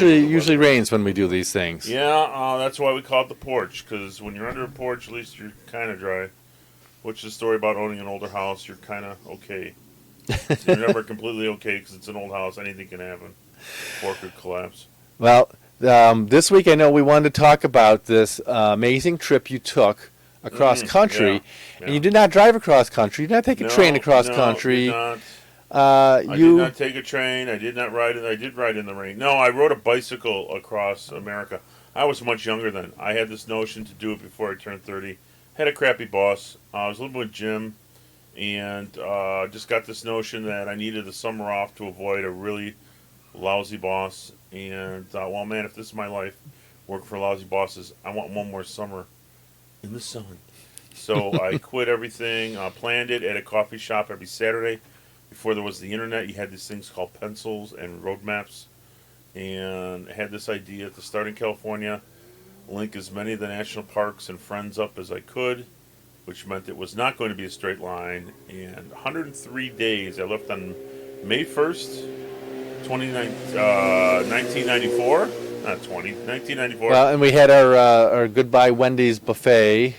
usually rains when we do these things. Yeah, that's why we call it the porch, because when you're under a porch, at least you're kind of dry. Which is a story about owning an older house. You're kind of okay. You're never completely okay because it's an old house. Anything can happen. Floor could collapse. Well, this week I know we wanted to talk about this amazing trip you took across country, yeah. and you did not drive across country. You did not take a train across country. Did not. I did not take a train. I did not ride. I did ride in the rain. No, I rode a bicycle across America. I was much younger then. I had this notion to do it before I turned 30. Had a crappy boss. I was living with Jim, and just got this notion that I needed the summer off to avoid a really lousy boss. And thought, well, man, if this is my life, working for lousy bosses, I want one more summer in the sun. So I quit everything, planned it at a coffee shop every Saturday. Before there was the internet, you had these things called pencils and road maps. And I had this idea to start in California, link as many of the national parks and friends up as I could, which meant it was not going to be a straight line. And 103 days, I left on May 1st, 1994. Not 1994. Well, and we had our goodbye Wendy's buffet.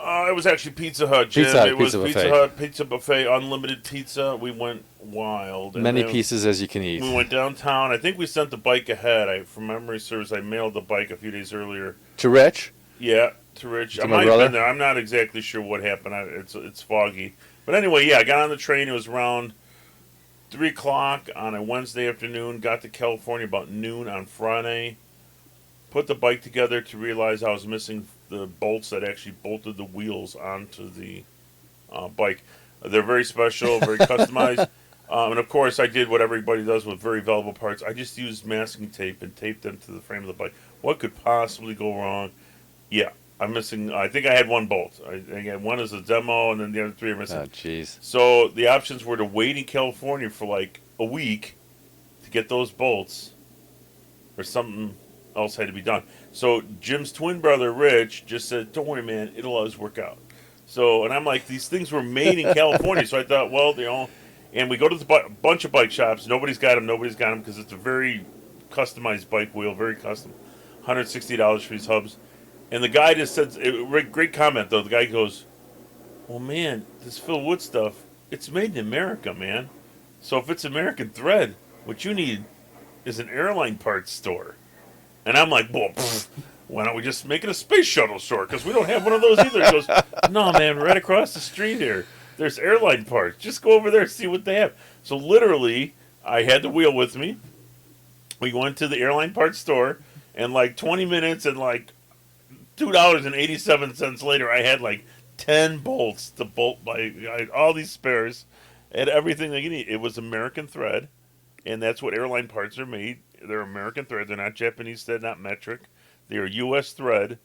It was actually Pizza Hut, Jim. It was Pizza Hut, pizza buffet, unlimited pizza. We went wild. Many pieces as you can eat. We went downtown. I think we sent the bike ahead. From memory serves, I mailed the bike a few days earlier. To Rich? Yeah, to Rich. To I my might brother? have been there. I'm not exactly sure what happened. It's foggy. But anyway, yeah, I got on the train. It was around 3 o'clock on a Wednesday afternoon. Got to California about noon on Friday. Put the bike together to realize I was missing the bolts that actually bolted the wheels onto the bike. They're very special, very customized. And of course, I did what everybody does with very valuable parts. I just used masking tape and taped them to the frame of the bike. What could possibly go wrong? Yeah, I'm missing. I think I had one bolt. I had one as a demo, and then the other 3 are missing. Oh, jeez. So the options were to wait in California for like a week to get those bolts, or something else had to be done. So Jim's twin brother, Rich, just said, don't worry, man, it'll always work out. So, and I'm like, these things were made in California. So I thought, well, and we go to the bunch of bike shops. Nobody's got them because it's a very customized bike wheel, very custom. $160 for these hubs. And the guy just said, great comment, though. The guy goes, well, man, this Phil Wood stuff, it's made in America, man. So if it's American thread, what you need is an airline parts store. And I'm like, well, why don't we just make it a space shuttle store? Because we don't have one of those either. He goes, no, man, right across the street here, there's airline parts. Just go over there and see what they have. So literally, I had the wheel with me. We went to the airline parts store, and like 20 minutes and like $2.87 later, I had like 10 bolts to bolt I had all these spares and everything that you need. It was American thread, and that's what airline parts are made. They're American thread. They're not Japanese thread, not metric. They are U.S. thread,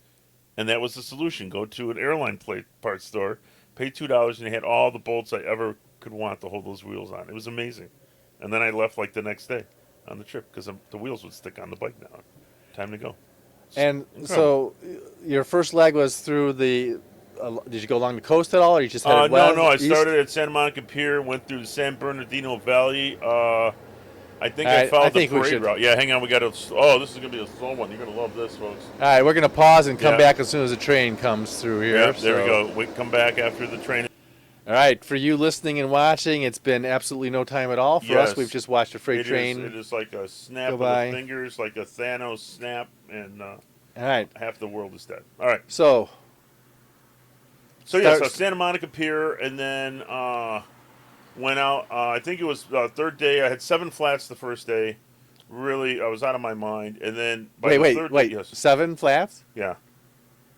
and that was the solution. Go to an airline parts store, pay $2, and they had all the bolts I ever could want to hold those wheels on. It was amazing. And then I left like the next day on the trip because the wheels would stick on the bike now. Time to go. And so your first leg was through the... did you go along the coast at all, or you just headed west? No. I east? started at Santa Monica Pier, went through the San Bernardino Valley. I think I followed the parade route. Yeah, hang on. We got to... Oh, this is going to be a slow one. You're going to love this, folks. All right, we're going to pause and come back as soon as the train comes through here. Yeah, there we go. We come back after the train. All right, for you listening and watching, it's been absolutely no time at all. For us, we've just watched a freight train. It is like a snap of the fingers, like a Thanos snap, and all right, half the world is dead. All right. So Santa Monica Pier, and then went out. I think it was third day. I had 7 flats the first day. Really, I was out of my mind. And then wait, yes. 7 flats? Yeah,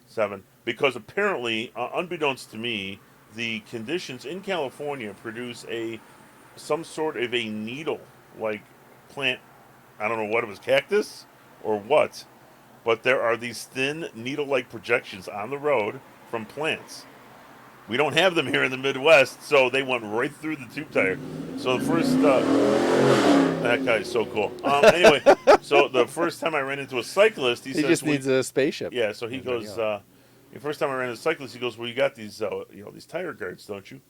7. Because apparently, unbeknownst to me, the conditions in California produce some sort of a needle-like plant. I don't know what it was, cactus or what, but there are these thin needle-like projections on the road from plants. We don't have them here in the Midwest, so they went right through the tube tire. So the first, that guy is so cool. Anyway, so the first time I ran into a cyclist, he says, just needs a spaceship. Yeah, so he goes, the first time I ran into a cyclist, he goes, well, you got these, these tire guards, don't you?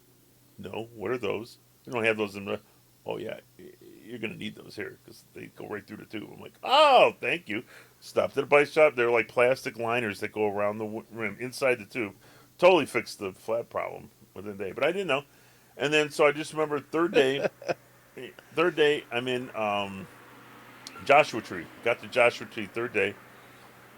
No, what are those? We don't have those in the, oh yeah, you're going to need those here because they go right through the tube. I'm like, oh, thank you. Stopped at a bike shop. They're like plastic liners that go around the rim inside the tube. Totally fixed the flat problem within a day, but I didn't know. And then so I just remember third day I'm in Joshua Tree. Got to Joshua Tree third day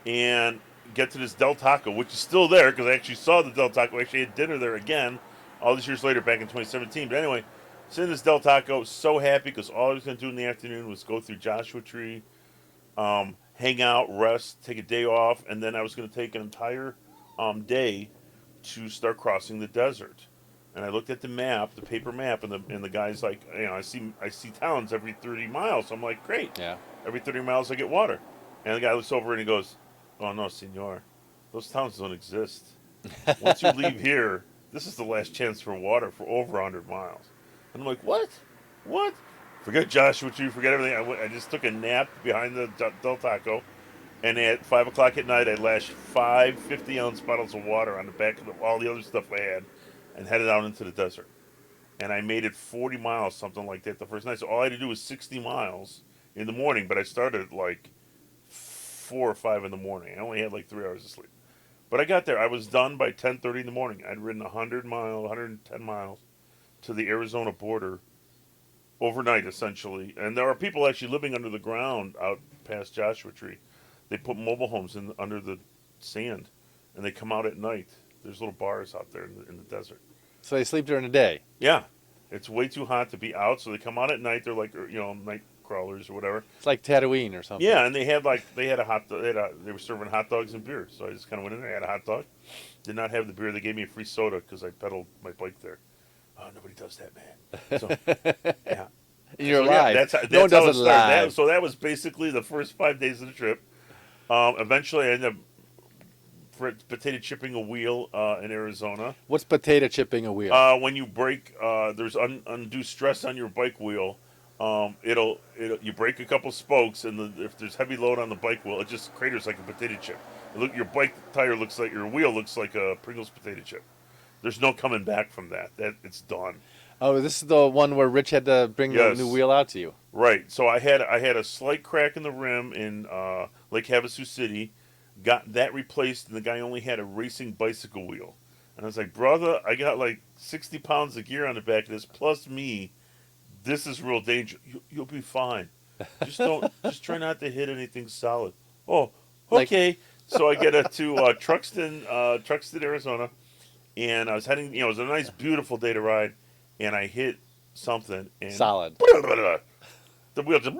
and get to this Del Taco, which is still there because I actually saw the Del Taco. I actually had dinner there again all these years later back in 2017. But anyway, sitting in this Del Taco, so happy because all I was going to do in the afternoon was go through Joshua Tree, hang out, rest, take a day off, and then I was going to take an entire day to start crossing the desert. And I looked at the map, the paper map, and the guy's like, I see towns every 30 miles. So I'm like, great. Yeah. Every 30 miles I get water. And the guy looks over and he goes, oh no, senor, those towns don't exist. Once you leave here, this is the last chance for water for over 100 miles. And I'm like, what? What? Forget Joshua Tree, forget everything. I just took a nap behind the Del Taco, and at 5 o'clock at night, I lashed 5 50-ounce bottles of water on the back of all the other stuff I had and headed out into the desert. And I made it 40 miles, something like that, the first night. So all I had to do was 60 miles in the morning, but I started at like 4 or 5 in the morning. I only had like 3 hours of sleep. But I got there. I was done by 10:30 in the morning. I'd ridden 110 miles to the Arizona border overnight, essentially. And there are people actually living under the ground out past Joshua Tree. They put mobile homes in under the sand, and they come out at night. There's little bars out there in the desert. So they sleep during the day. Yeah, it's way too hot to be out, so they come out at night. They're like night crawlers or whatever. It's like Tatooine or something. Yeah, and they were serving hot dogs and beer. So I just kind of went in there, had a hot dog. Did not have the beer. They gave me a free soda because I pedaled my bike there. Oh, nobody does that, man. So yeah, You're so, alive. Yeah, that's no one how does it it started. live. So that was basically the first 5 days of the trip. Eventually, I ended up potato chipping a wheel in Arizona. What's potato chipping a wheel? When you break, there's undue stress on your bike wheel. It'll you break a couple spokes, and if there's heavy load on the bike wheel, it just craters like a potato chip. Your bike tire looks like your wheel looks like a Pringles potato chip. There's no coming back from that. That it's done. Oh, this is the one where Rich had to bring Yes. the new wheel out to you. Right. So I had a slight crack in the rim in Lake Havasu City. Got that replaced, and the guy only had a racing bicycle wheel. And I was like, brother, I got like 60 pounds of gear on the back of this, plus me. This is real danger. You'll be fine. Just try not to hit anything solid. Oh, okay. So I get to Truxton, Arizona, and I was heading. It was a nice, beautiful day to ride, and I hit something and Solid. The wheel just.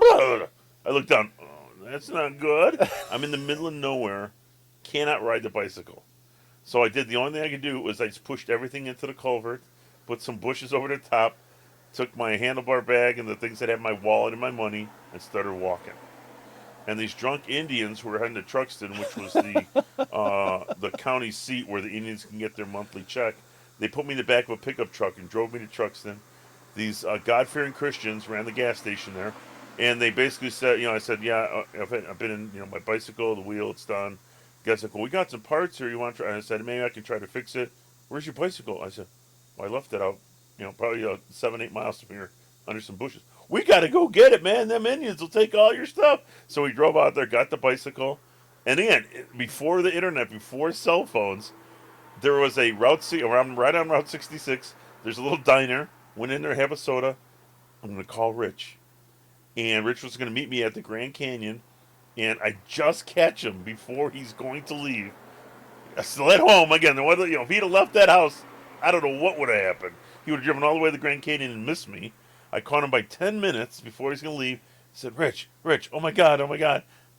I looked down. Oh, that's not good. I'm in the middle of nowhere. Cannot ride the bicycle. So I did. The only thing I could do was I just pushed everything into the culvert, put some bushes over the top, took my handlebar bag and the things that had my wallet and my money, and started walking. And these drunk Indians who were heading to Truxton, which was the county seat where the Indians can get their monthly check, they put me in the back of a pickup truck and drove me to Truxton. These God-fearing Christians ran the gas station there, and they basically said, I said, yeah, I've been in, my bicycle, the wheel, it's done. The guy's like, well, we got some parts here. You want to try? And I said, maybe I can try to fix it. Where's your bicycle? I said, well, I left it out. Probably 7-8 miles from here under some bushes. We got to go get it, man. Them Indians will take all your stuff. So we drove out there, got the bicycle. And again, before the internet, before cell phones, there was a right on Route 66. There's a little diner. Went in there, have a soda. I'm going to call Rich. And Rich was going to meet me at the Grand Canyon. And I just catch him before he's going to leave. I'm still at home. Again, if he'd have left that house, I don't know what would have happened. He would have driven all the way to the Grand Canyon and missed me. I caught him by 10 minutes before he was going to leave. He said, Rich, oh my God,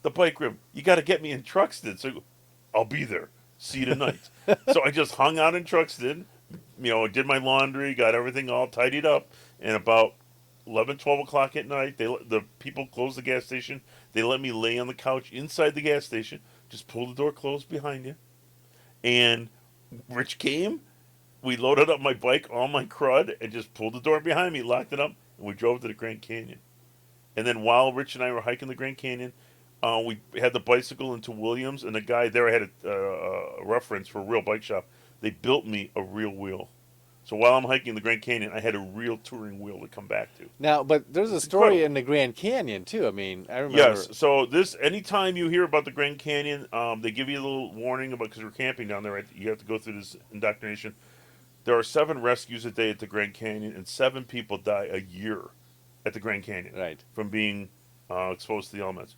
the bike rim. You got to get me in Truxton. So I'll be there. See you tonight. So I just hung out in Truxton, did my laundry, got everything all tidied up. And about 11, 12 o'clock at night, the people closed the gas station. They let me lay on the couch inside the gas station. Just pull the door closed behind you. And Rich came. We loaded up my bike, all my crud, and just pulled the door behind me, locked it up, and we drove to the Grand Canyon. And then while Rich and I were hiking the Grand Canyon, we had the bicycle into Williams, and the guy there had a reference for a real bike shop. They built me a real wheel. So while I'm hiking the Grand Canyon, I had a real touring wheel to come back to. Now, but there's a It's story incredible. in the Grand Canyon too. I mean, I remember. Yes. So this, anytime you hear about the Grand Canyon, they give you a little warning about because we're camping down there. Right? You have to go through this indoctrination. There are 7 rescues a day at the Grand Canyon, and 7 people die a year at the Grand Canyon Right. from being exposed to the elements.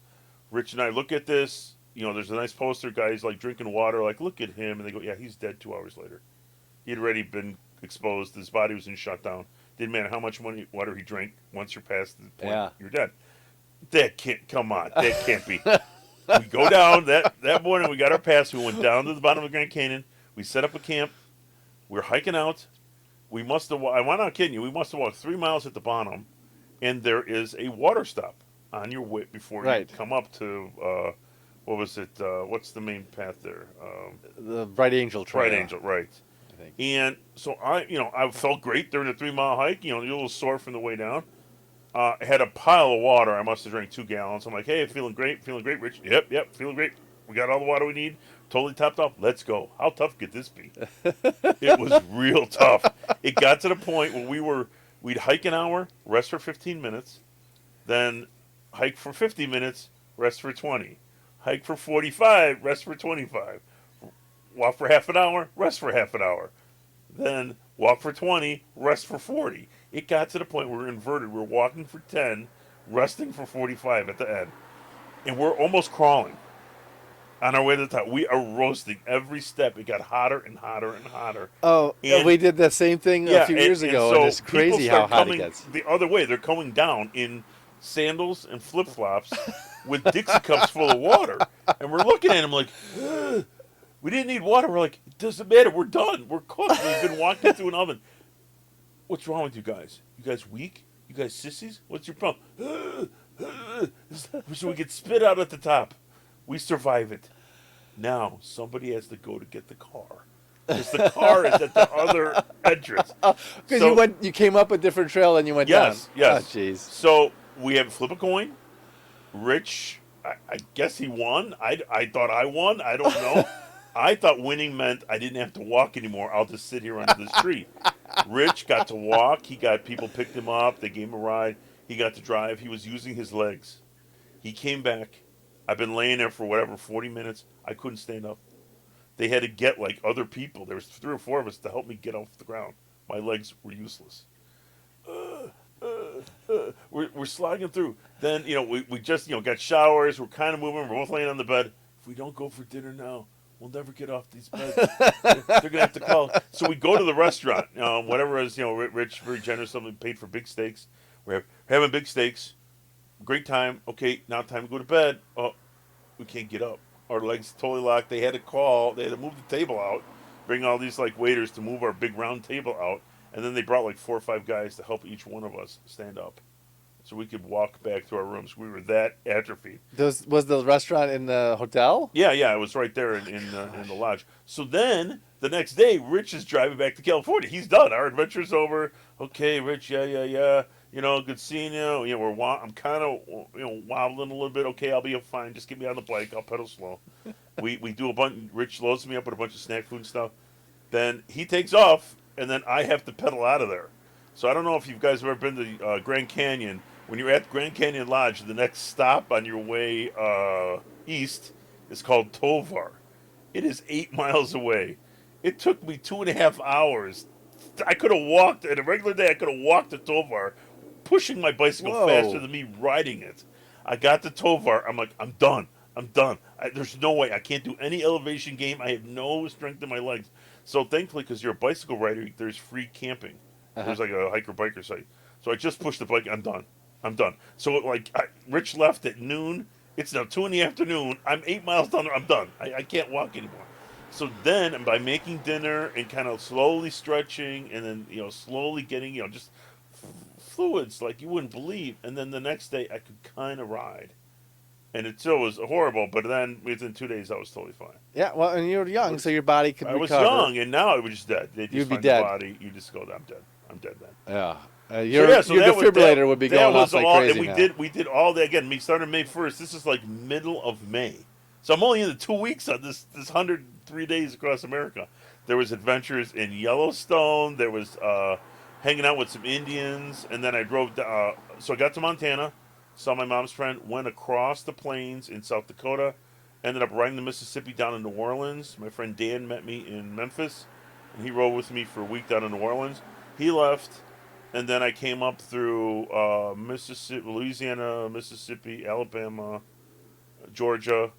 Rich and I look at this. There's a nice poster. Guys like drinking water. Like, look at him, and they go, "Yeah, he's dead 2 hours later. He had already been exposed. His body was in shutdown. Didn't matter how much water he drank. Once you're past the point, Yeah. you're dead." That can't come on. That can't be. We go down that morning. We got our pass. We went down to the bottom of the Grand Canyon. We set up a camp. We're hiking out. We must have. I'm not kidding you. We must have walked 3 miles at the bottom, and there is a water stop on your way before Right. you come up to. What was it? What's the main path there? The Bright Angel Trail. Bright Angel, right? I think. And so I felt great during the 3 mile hike. You're a little sore from the way down. I had a pile of water. I must have drank 2 gallons. I'm like, hey, feeling great, Rich. Yep, feeling great. We got all the water we need. Totally topped off. Let's go. How tough could this be? It was real tough. It got to the point where we'd hike an hour, rest for 15 minutes, then hike for 50 minutes, rest for 20. Hike for 45, rest for 25. Walk for half an hour, rest for half an hour. Then walk for 20, rest for 40. It got to the point where we're inverted. We're walking for 10, resting for 45 at the end. And we're almost crawling on our way to the top. We are roasting every step. It got hotter and hotter and hotter. Oh, And- we did the same thing a few years ago, and it's people crazy how start hot it coming gets. the other way. They're coming down in sandals and flip flops with Dixie cups full of water, and we're looking at them like, "Ugh, we didn't need water." We're like, "It doesn't matter. We're done. We're cooked. We've been walking through an oven." What's wrong with you guys? You guys weak? You guys sissies? What's your problem? So we get spit out at the top. We survive it. Now somebody has to go to get the car. Because the car is at the other entrance. Because you came up a different trail and you went down. Yes. Oh, jeez. So we have flip a coin. Rich, I guess he won. I thought I won. I don't know. I thought winning meant I didn't have to walk anymore. I'll just sit here under this tree. Rich got to walk. He got people picked him up. They gave him a ride. He got to drive. He was using his legs. He came back. I've been laying there for 40 minutes. I couldn't stand up. They had to get like other people. There was 3 or 4 of us to help me get off the ground. My legs were useless. We're slogging through. Then we just got showers. We're kind of moving. We're both laying on the bed. If we don't go for dinner now, we'll never get off these beds. They're gonna have to call. So we go to the restaurant. Whatever is Rich very generous. Something paid for big steaks. We're having big steaks. Great time. Okay, now time to go to bed. Oh, we can't get up. Our legs totally locked. They had to call. They had to move the table out. Bring all these waiters to move our big round table out. And then they brought 4 or 5 guys to help each one of us stand up, so we could walk back to our rooms. We were that atrophied. Was the restaurant in the hotel? Yeah, it was right there in the lodge. So then the next day, Rich is driving back to California. He's done. Our adventure's over. Okay, Rich, yeah. Good seeing you. I'm kind of wobbling a little bit. Okay, I'll be fine. Just get me on the bike. I'll pedal slow. We do a bunch. Rich loads me up with a bunch of snack food and stuff. Then he takes off, and then I have to pedal out of there. So I don't know if you guys have ever been to Grand Canyon. When you're at Grand Canyon Lodge, the next stop on your way east is called Tovar. It is 8 miles away. It took me 2.5 hours. I could have walked, in a regular day, I could have walked to Tovar, pushing my bicycle Whoa. faster than me riding it. I got to Tovar. I'm like, I'm done. There's no way. I can't do any elevation game. I have no strength in my legs. So thankfully, because you're a bicycle rider, there's free camping. There's a hiker-biker site. So I just pushed the bike. I'm done. So Rich left at noon. It's now 2 p.m. I'm 8 miles down there. I'm done. I can't walk anymore. So then, by making dinner and kind of slowly stretching, and then slowly getting just fluids like you wouldn't believe, and then the next day I could kind of ride, and it still was horrible. But then within 2 days I was totally fine. Yeah, well, and you were young, so your body could recover. I was young, and now I was just dead. They just You'd be find dead. the body. You just go, I'm dead then. Yeah. So Your that defibrillator would be that going was off like all, crazy and now. we did all that again. We started May 1st. This is middle of May, so I'm only in the 2 weeks on this 103 days across America. There was adventures in Yellowstone. There was hanging out with some Indians, and then I drove. So I got to Montana, saw my mom's friend, went across the plains in South Dakota, ended up riding the Mississippi down in New Orleans. My friend Dan met me in Memphis, and he rode with me for a week down in New Orleans. He left, and then I came up through Mississippi, Louisiana, Mississippi, Alabama, Georgia,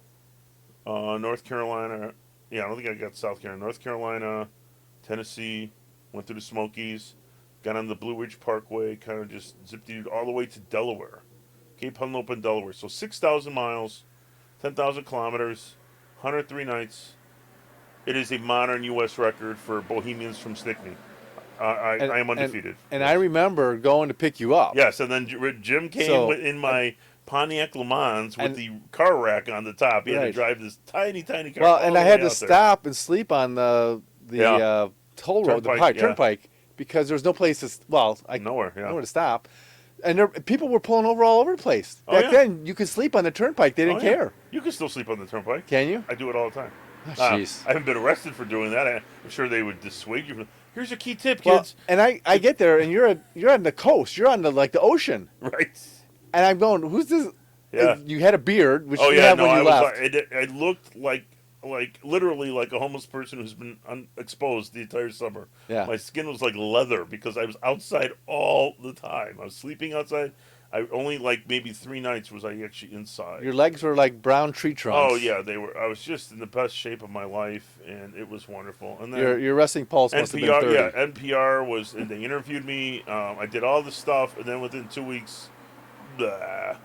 North Carolina. Yeah, I don't think I got South Carolina. North Carolina, Tennessee, went through the Smokies, got on the Blue Ridge Parkway, kind of just zipped all the way to Delaware, Cape Henlopen, Delaware. So 6,000 miles, 10,000 kilometers, 103 nights. It is a modern U.S. record for Bohemians from Stickney. I am undefeated. And yes. I remember going to pick you up. Yes, and then Jim came in my Pontiac Le Mans with the car rack on the top. He had to drive this tiny car. Well, and I had to stop and sleep on the toll road, the turnpike, because there was no place to. Nowhere to stop, and people were pulling over all over the place. Back then, you could sleep on the turnpike; they didn't care. You can still sleep on the turnpike. Can you? I do it all the time. Jeez. I haven't been arrested for doing that. I'm sure they would dissuade you from. Here's a key tip, kids. And I get there, and you're on the coast. You're on the ocean. Right. And I'm going, who's this? Yeah. You had a beard, which you had when you left. I looked like literally like a homeless person who's been exposed the entire summer. Yeah. My skin was like leather because I was outside all the time. I was sleeping outside. I only maybe 3 nights was I actually inside. Your legs were like brown tree trunks. Oh yeah, they were. I was just in the best shape of my life, and it was wonderful. And then your resting pulse must have been 30. Yeah, NPR was, and they interviewed me. I did all the stuff, and then within 2 weeks, the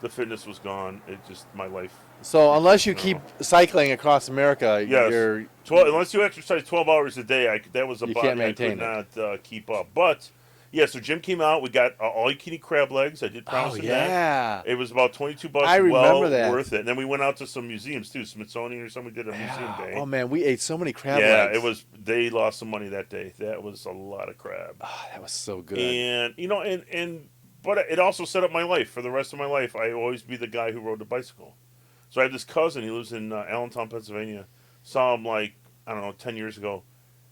fitness was gone. It just my life. So unless you keep cycling across America, yes, 12, unless you exercise 12 hours a day, that was a body I could not keep up. But. Yeah, so Jim came out. We got all-you-can-eat crab legs. I did promise him that. It was about $22. I remember that. Worth it. And then we went out to some museums, too. Smithsonian or something. We did a museum day. Oh, man, we ate so many crab legs. Yeah, they lost some money that day. That was a lot of crab. Oh, that was so good. And, but it also set up my life. For the rest of my life, I always be the guy who rode the bicycle. So I have this cousin. He lives in Allentown, Pennsylvania. Saw him, 10 years ago.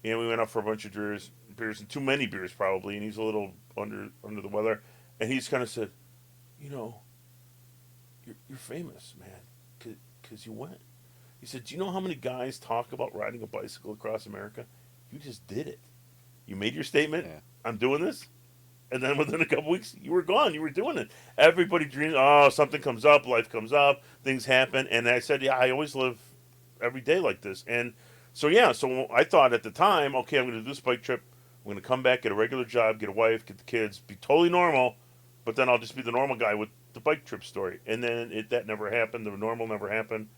And we went out for a bunch of beers, and too many beers probably, and he's a little under the weather, and he's kind of said, you're famous, man, because you went. He said, do you know how many guys talk about riding a bicycle across America? You just did it. You made your statement, I'm doing this, and then within a couple weeks, you were gone. You were doing it. Everybody dreams, something comes up, life comes up, things happen, and I said, I always live every day like this, and so I thought at the time, okay, I'm going to do this bike trip. I'm going to come back, get a regular job, get a wife, get the kids, be totally normal, but then I'll just be the normal guy with the bike trip story. And then that never happened. The normal never happened.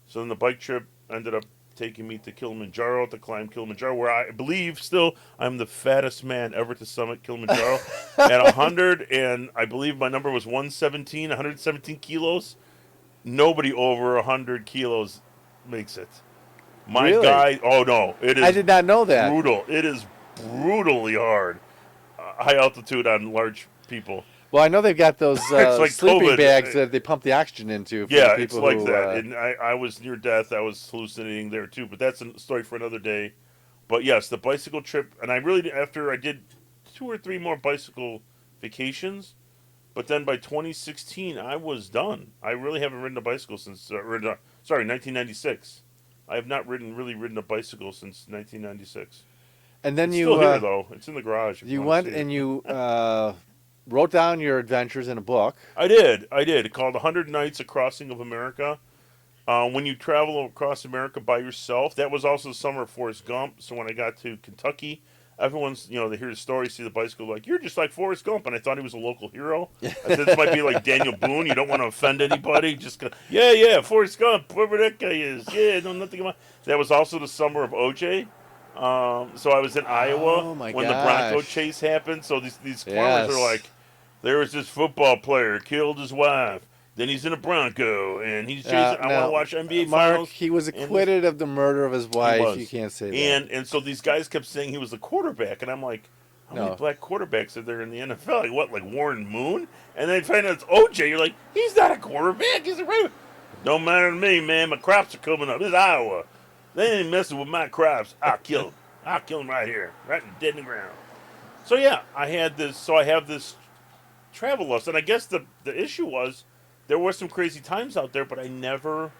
So then the bike trip ended up taking me to Kilimanjaro, to climb Kilimanjaro, where I believe still I'm the fattest man ever to summit Kilimanjaro. At 100, and I believe my number was 117 kilos. Nobody over 100 kilos makes it. My guy, it is. I did not know that. Brutal. It is brutally hard. High altitude on large people. Well, I know they've got those sleeping COVID. Bags that they pump the oxygen into. For Yeah, the it's people like that. And I was near death. I was hallucinating there too. But that's a story for another day. But yes, the bicycle trip, and I really, after I did 2 or 3 more bicycle vacations, but then by 2016 I was done. I really haven't ridden a bicycle since 1996. I have not really ridden a bicycle since 1996. And then it's still here, though. It's in the garage. You went and you wrote down your adventures in a book. I did. It's called 100 Nights, A Crossing of America. When you travel across America by yourself, that was also the summer of Forrest Gump. So when I got to Kentucky, everyone's, they hear the story, see the bicycle, like, you're just like Forrest Gump. And I thought he was a local hero. I said, this might be like Daniel Boone. You don't want to offend anybody. Just go, Forrest Gump, whoever that guy is. Yeah, no, nothing about. That was also the summer of OJ. So I was in Iowa when the Bronco chase happened. So these farmers are like, there was this football player, killed his wife. Then he's in a Bronco, and he's chasing. I want to watch NBA finals. He was acquitted of the murder of his wife. You can't say that. And so these guys kept saying he was a quarterback, and I'm like, how many black quarterbacks are there in the NFL? Like what? Like Warren Moon? And then find out it's OJ. You're like, he's not a quarterback. He's a running. Don't matter to me, man. My crops are coming up. This is Iowa. They ain't messing with my crops. I'll kill them. I'll kill him right here, right dead in the ground. So yeah, I had this. So I have this travel lust, and I guess the issue was there were some crazy times out there, but I never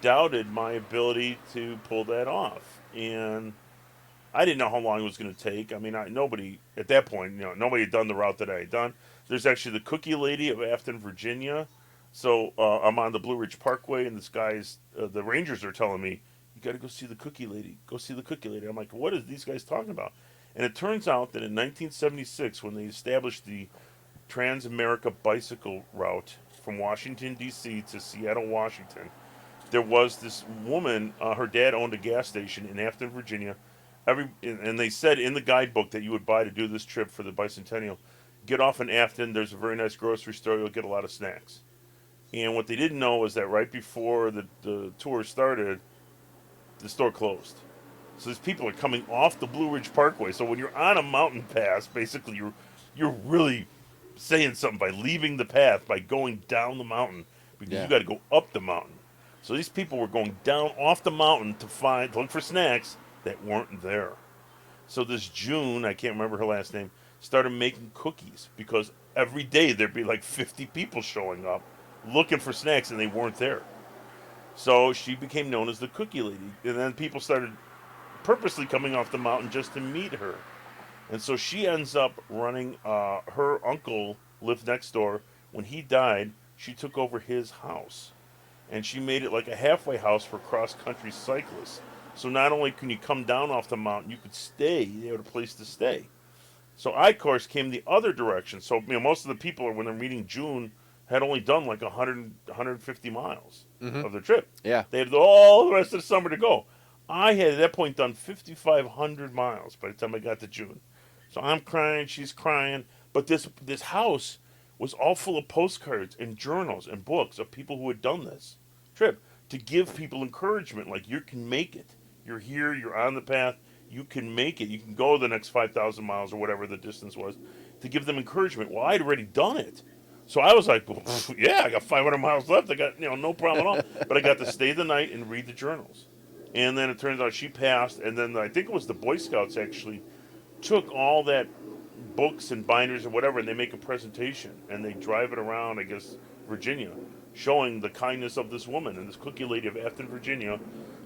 doubted my ability to pull that off, and I didn't know how long it was going to take. I mean, nobody at that point, nobody had done the route that I had done. There's actually the Cookie Lady of Afton, Virginia. So I'm on the Blue Ridge Parkway, and this guy's the Rangers are telling me, "You got to go see the Cookie Lady. Go see the Cookie Lady." I'm like, "What are these guys talking about?" And it turns out that in 1976, when they established the Trans-America Bicycle Route from Washington D.C. to Seattle, Washington, there was this woman. Her dad owned a gas station in Afton, Virginia. And they said in the guidebook that you would buy to do this trip for the bicentennial, get off in Afton. There's a very nice grocery store. You'll get a lot of snacks. And what they didn't know was that right before the tour started, the store closed. So these people are coming off the Blue Ridge Parkway. So when you're on a mountain pass, basically you're really saying something by leaving the path, by going down the mountain, because you got to go up the mountain. So these people were going down off the mountain to look for snacks that weren't there. So this June, I can't remember her last name, started making cookies because every day there'd be like 50 people showing up looking for snacks and they weren't there. So she became known as the Cookie Lady. And then people started purposely coming off the mountain just to meet her. And so she ends up running, her uncle lived next door. When he died, she took over his house. And she made it like a halfway house for cross-country cyclists. So not only can you come down off the mountain, you could stay. You had a place to stay. So I, of course, came the other direction. So most of the people, when they're meeting June, had only done like 150 miles of their trip. Yeah. They had all the rest of the summer to go. I had, at that point, done 5,500 miles by the time I got to June. So I'm crying, she's crying. But this house was all full of postcards and journals and books of people who had done this trip to give people encouragement, like, you can make it. You're here, you're on the path, you can make it. You can go the next 5,000 miles or whatever the distance was, to give them encouragement. Well, I'd already done it. So I was like, well, yeah, I got 500 miles left. I got, no problem at all. But I got to stay the night and read the journals. And then it turns out she passed, and then I think it was the Boy Scouts actually took all that books and binders or whatever, and they make a presentation, and they drive it around, I guess, Virginia, showing the kindness of this woman and this Cookie Lady of Afton, Virginia.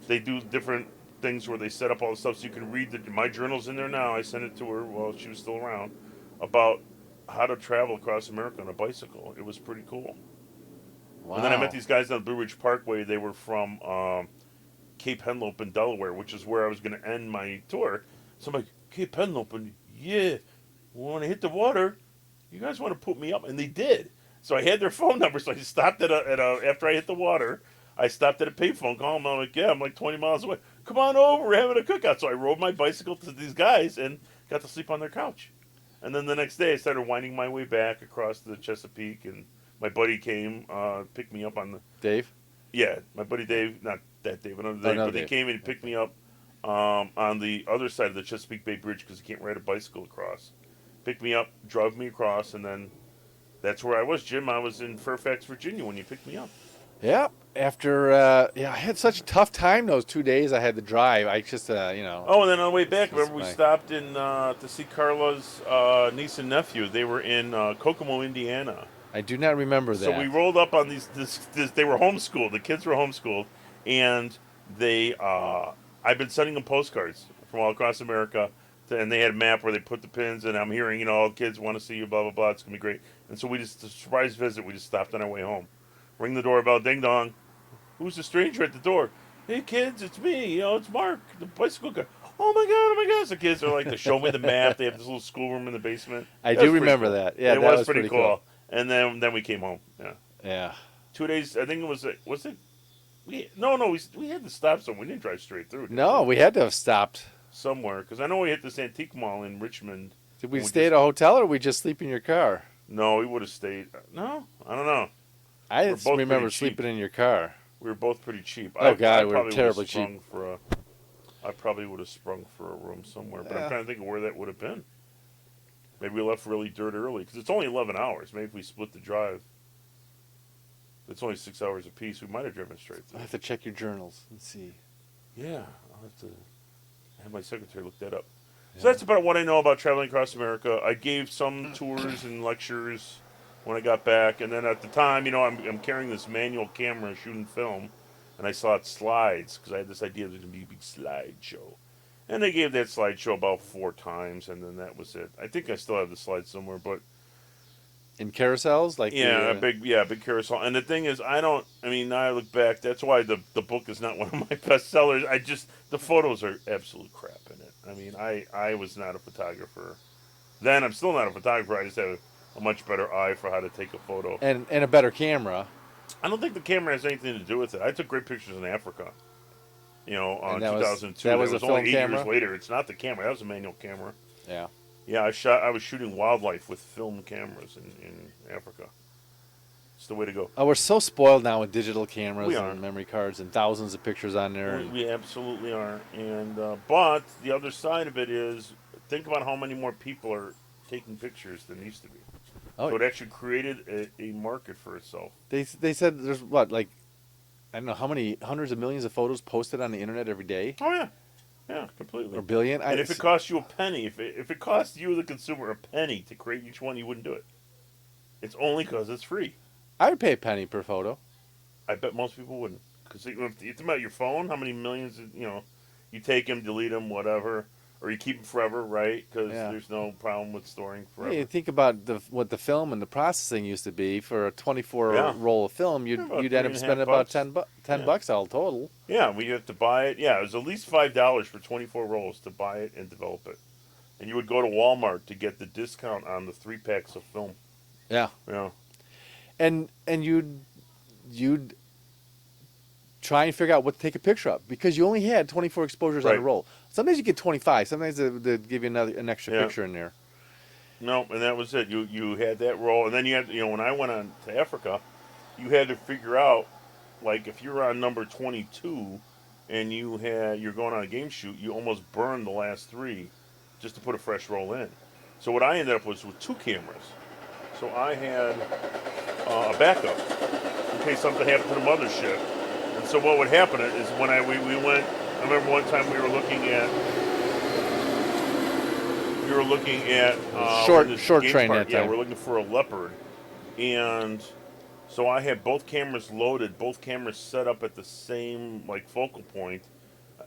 They do different things where they set up all the stuff so you can read my journal's in there now. I sent it to her while she was still around about how to travel across America on a bicycle. It was pretty cool. Wow. And then I met these guys on the Blue Ridge Parkway. They were from Cape Henlope in Delaware, which is where I was going to end my tour. So I'm like, Cape Henlope, and yeah, when I hit the water, you guys want to put me up? And they did. So I had their phone number, so I stopped after I hit the water, I stopped at a payphone call, and I'm like, yeah, I'm like 20 miles away. Come on over, we're having a cookout. So I rode my bicycle to these guys and got to sleep on their couch. And then the next day I started winding my way back across the Chesapeake, and my buddy came, picked me up on the... Dave? Yeah, my buddy Dave, not that Dave, another Dave, but he came and he picked me up on the other side of the Chesapeake Bay Bridge because he can't ride a bicycle across. Picked me up, drove me across, and then that's where I was, Jim. I was in Fairfax, Virginia when you picked me up. Yeah. After, I had such a tough time those 2 days I had to drive. I just, Oh, and then on the way back, remember we stopped in to see Carla's niece and nephew. They were in Kokomo, Indiana. I do not remember that. So we rolled up on they were homeschooled. The kids were homeschooled, and they, I've been sending them postcards from all across America, and they had a map where they put the pins, and I'm hearing, all the kids want to see you, blah, blah, blah. It's going to be great. And so a surprise visit, we just stopped on our way home. Ring the doorbell, ding dong. Who's the stranger at the door? Hey, kids, it's me. It's Mark, the bicycle guy. Oh my God. So kids are like, they show me the map. They have this little schoolroom in the basement. I do remember that. Yeah, it was pretty cool. And then we came home. Yeah. Yeah. 2 days, I think it was it? We had to stop somewhere. We didn't drive straight through. No, we had to have stopped somewhere, because I know we hit this antique mall in Richmond. Did we stay at a hotel, or we just sleep in your car? No, we would have stayed. No, I don't know. I just remember sleeping in your car. We were both pretty cheap. Oh, God, we were terribly cheap. I probably would have sprung for a room somewhere, but I'm trying to think of where that would have been. Maybe we left really dirt early, because it's only 11 hours. Maybe if we split the drive, it's only 6 hours apiece. We might have driven straight through. I'll have to check your journals and see. Yeah, I'll have to have my secretary look that up. So that's about what I know about traveling across America. I gave some tours and lectures when I got back, and then at the time, I'm carrying this manual camera shooting film, and I saw it slides because I had this idea there was going to be a big slideshow. And they gave that slideshow about 4 times, and then that was it. I think I still have the slides somewhere, but in carousels, a big carousel. And the thing is, now I look back. That's why the book is not one of my bestsellers. The photos are absolute crap in it. I was not a photographer then. I'm still not a photographer. I just have a much better eye for how to take a photo and a better camera. I don't think the camera has anything to do with it. I took great pictures in Africa. On 2002. That was a only film 8 camera? years later. It's not the camera. That was a manual camera. Yeah. Yeah, I was shooting wildlife with film cameras in Africa. It's the way to go. Oh, we're so spoiled now with digital cameras We are. and memory cards and thousands of pictures on there. We absolutely are. And but the other side of it is, think about how many more people are taking pictures than used to be. Oh, so it actually created a market for itself. They said there's I don't know how many hundreds of millions of photos posted on the internet every day. Oh yeah. Yeah, completely. Or billion. And if it costs you a penny, if it costs you, the consumer, a penny to create each one, you wouldn't do it. It's only because it's free. I would pay a penny per photo. I bet most people wouldn't. Because you think about your phone, how many millions, you take them, delete them, whatever. Or you keep them forever, right? Because there's no problem with storing forever. Yeah, you think about what the film and the processing used to be for a 24 roll of film. You'd end up spending about $10 bucks all total. Yeah, we have to buy it. Yeah, it was at least $5 for 24 rolls to buy it and develop it. And you would go to Walmart to get the discount on the 3 packs of film. Yeah. Yeah. And you'd try and figure out what to take a picture of because you only had 24 exposures on a roll. Sometimes you get 25. Sometimes they give you an extra picture in there. No, and that was it. You had that roll, and then you had when I went on to Africa, you had to figure out if you're on number 22 and you're going on a game shoot, you almost burned the last 3 just to put a fresh roll in. So what I ended up was with 2 cameras. So I had a backup in case something happened to the mothership. And so what would happen is when we went, I remember one time we were looking at short train park. that time. We're looking for a leopard, and so I had both cameras loaded, both cameras set up at the same focal point.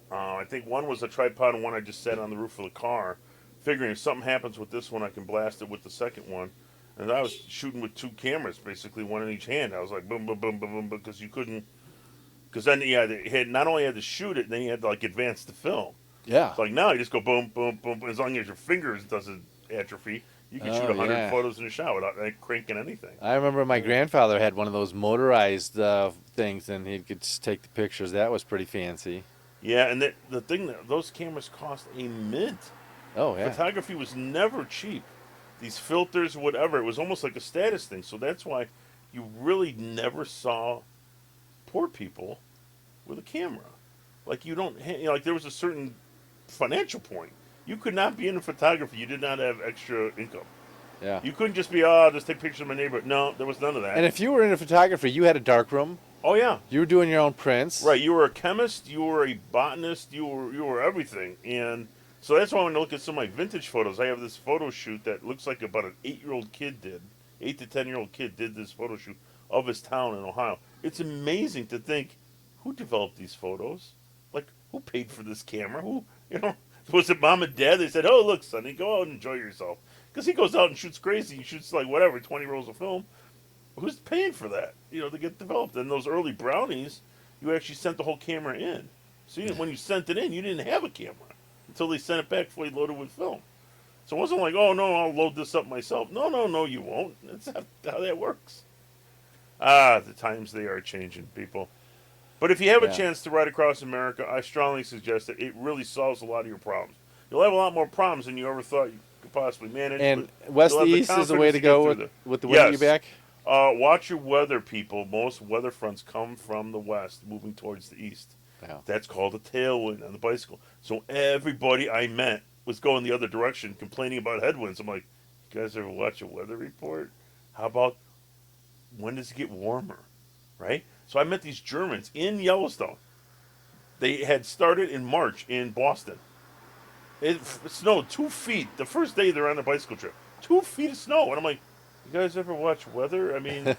I think one was a tripod and one I just set on the roof of the car, figuring if something happens with this one, I can blast it with the second one. And I was shooting with 2 cameras, basically one in each hand. I was like boom, boom, boom, boom, boom, because you couldn't. Because then they had not only had to shoot it, then you had to advance the film. Yeah. So now you just go boom, boom, boom. As long as your fingers doesn't atrophy, you can shoot 100 photos in a shot without cranking anything. I remember my grandfather had one of those motorized things, and he could just take the pictures. That was pretty fancy. Yeah, and the thing those cameras cost a mint. Oh yeah. Photography was never cheap. These filters, whatever, it was almost like a status thing. So that's why you really never saw poor people with a camera. There was a certain financial point. You could not be into photography. You did not have extra income. Yeah. You couldn't just be, I'll just take pictures of my neighbor. No, there was none of that. And if you were into photography, you had a darkroom. Oh yeah. You were doing your own prints. Right. You were a chemist. You were a botanist. You were everything. And so that's why when I look at some of my vintage photos, I have this photo shoot that looks like about an 8-year-old kid did. 8 to 10-year-old kid did this photo shoot of his town in Ohio. It's amazing to think, who developed these photos? Who paid for this camera? Was it mom and dad? They said, oh, look, Sonny, go out and enjoy yourself. Because he goes out and shoots crazy. He shoots 20 rolls of film. Who's paying for that, to get developed? And those early brownies, you actually sent the whole camera in. So when you sent it in, you didn't have a camera until they sent it back fully loaded with film. So it wasn't like, oh, no, I'll load this up myself. No, you won't. That's not how that works. The times they are changing, people. But if you have a chance to ride across America, I strongly suggest that it really solves a lot of your problems. You'll have a lot more problems than you ever thought you could possibly manage. And west to east is the way to go with the wind at your back? Watch your weather, people. Most weather fronts come from the west, moving towards the east. Yeah. That's called a tailwind on the bicycle. So everybody I met was going the other direction, complaining about headwinds. I'm like, you guys ever watch a weather report? How about when does it get warmer? Right? So I met these Germans in Yellowstone. They had started in March in Boston. It snowed 2 feet the first day they're on the bicycle trip. 2 feet of snow, and I'm like, you guys ever watch weather? I mean,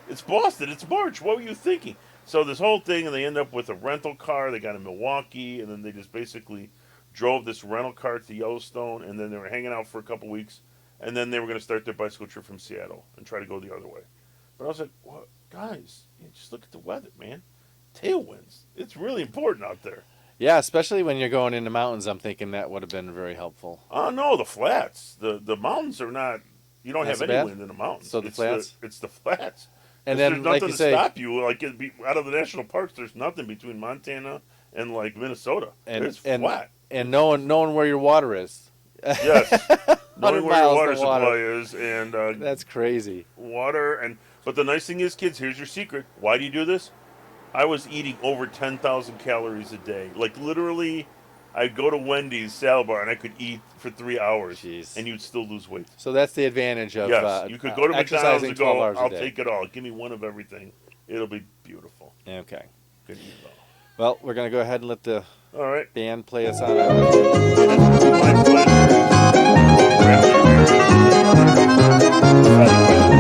it's Boston, it's March. What were you thinking? So this whole thing, and they end up with a rental car. They got in Milwaukee, and then they just basically drove this rental car to Yellowstone, and then they were hanging out for a couple weeks, and then they were going to start their bicycle trip from Seattle and try to go the other way. But I was like, what? Guys, just look at the weather, man. Tailwinds. It's really important out there. Yeah, especially when you're going in the mountains. I'm thinking that would have been very helpful. Oh, no, the flats. The mountains are not, you don't have any wind in the mountains. So the flats? It's the flats. And then, there's nothing like you to say, stop you. Like, out of the national parks, there's nothing between Montana and, like, Minnesota. It's flat. And knowing where your water is. Yes. Knowing where your water supply is. And that's crazy. Water. But the nice thing is, kids, here's your secret. Why do you do this? I was eating over 10,000 calories a day. Like, literally, I'd go to Wendy's salad bar and I could eat for 3 hours. Jeez. And you'd still lose weight. So that's the advantage of yes, you could go to McDonald's and go, I'll day. take it all. Give me one of everything. It'll be beautiful. Okay. Could eat it all. Well, we're going to go ahead and let the all right. band play us out. My pleasure.